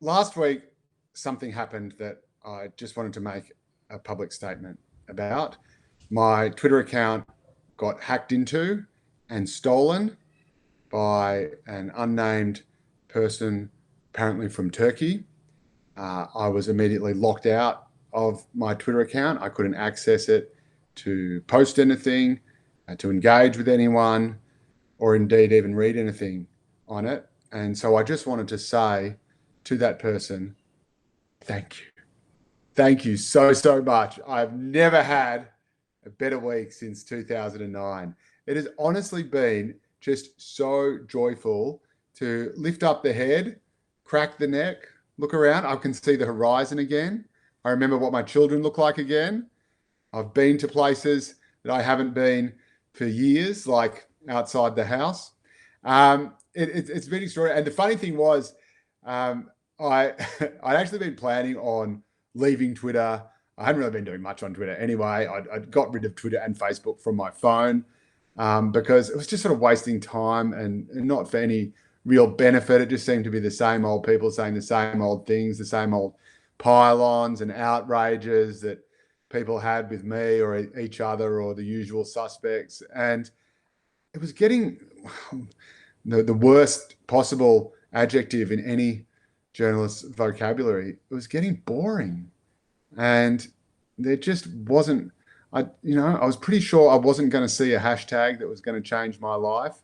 last week, something happened that I just wanted to make a public statement about. My Twitter account got hacked into and stolen by an unnamed person, apparently from Turkey. I was immediately locked out of my Twitter account. I couldn't access it to post anything, to engage with anyone, or indeed even read anything on it. And so I just wanted to say to that person, thank you. Thank you so, so much. I've never had a better week since 2009. It has honestly been just so joyful to lift up the head, crack the neck, look around. I can see the horizon again. I remember what my children look like again. I've been to places that I haven't been for years, like outside the house. It's been extraordinary. And the funny thing was, I'd actually been planning on leaving Twitter. I hadn't really been doing much on Twitter anyway. I'd got rid of Twitter and Facebook from my phone because it was just sort of wasting time and not for any real benefit. It just seemed to be the same old people saying the same old things, the same old pylons and outrages that people had with me or each other or the usual suspects. And it was getting the worst possible adjective in any journalist's vocabulary. It was getting boring. And there just wasn't, I was pretty sure I wasn't going to see a hashtag that was going to change my life.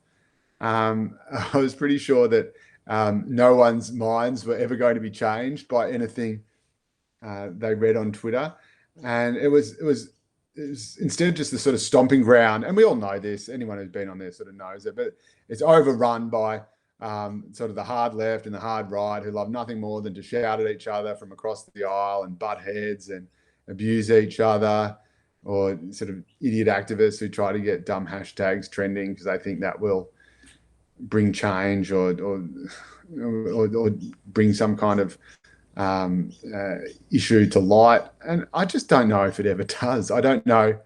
I was pretty sure that no one's minds were ever going to be changed by anything they read on Twitter. And it was instead just the sort of stomping ground. And we all know this, anyone who's been on there sort of knows it, but it's overrun by sort of the hard left and the hard right who love nothing more than to shout at each other from across the aisle and butt heads and abuse each other, or sort of idiot activists who try to get dumb hashtags trending because they think that will bring change or bring some kind of issue to light. And I just don't know if it ever does. I don't know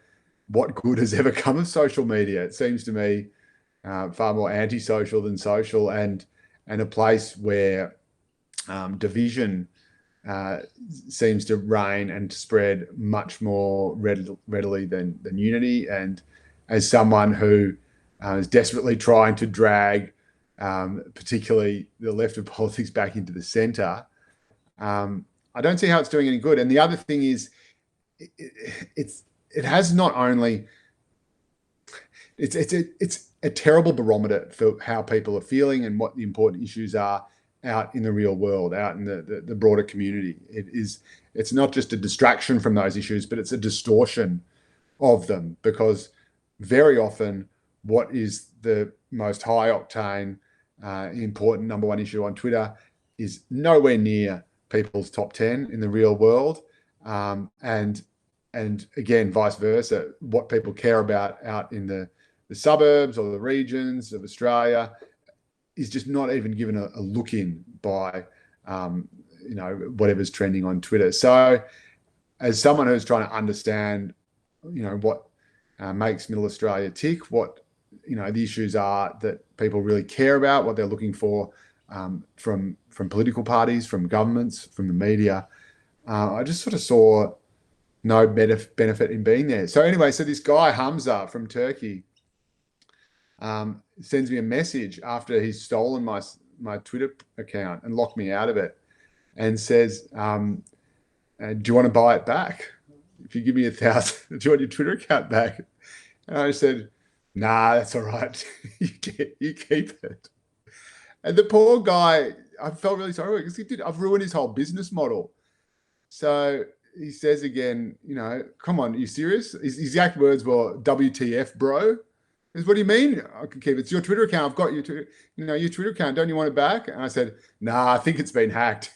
what good has ever come of social media. It seems to me far more antisocial than social, and a place where division seems to reign and to spread much more readily than unity. And as someone who is desperately trying to drag particularly the left of politics back into the centre, I don't see how it's doing any good. And the other thing is, it has not only it's a terrible barometer for how people are feeling and what the important issues are out in the real world, out in the broader community. It's not just a distraction from those issues, but it's a distortion of them, because very often what is the most high octane, important number one issue on Twitter is nowhere near people's top 10 in the real world. And again, vice versa, what people care about out in the suburbs or the regions of Australia is just not even given a look in by, whatever's trending on Twitter. So as someone who's trying to understand, what makes Middle Australia tick, what, the issues are that people really care about, what they're looking for from political parties, from governments, from the media, I just sort of saw no benefit in being there. So anyway, so this guy Hamza from Turkey sends me a message after he's stolen my Twitter account and locked me out of it, and says, do you want to buy it back? If you give me $1,000, do you want your Twitter account back? And I said, nah, that's all right. You keep it. And the poor guy, I felt really sorry because I've ruined his whole business model. So he says again, come on, are you serious? His exact words were, WTF, bro? He says, what do you mean I can keep it? It's your Twitter account. I've got your Twitter account. Don't you want it back? And I said, nah, I think it's been hacked.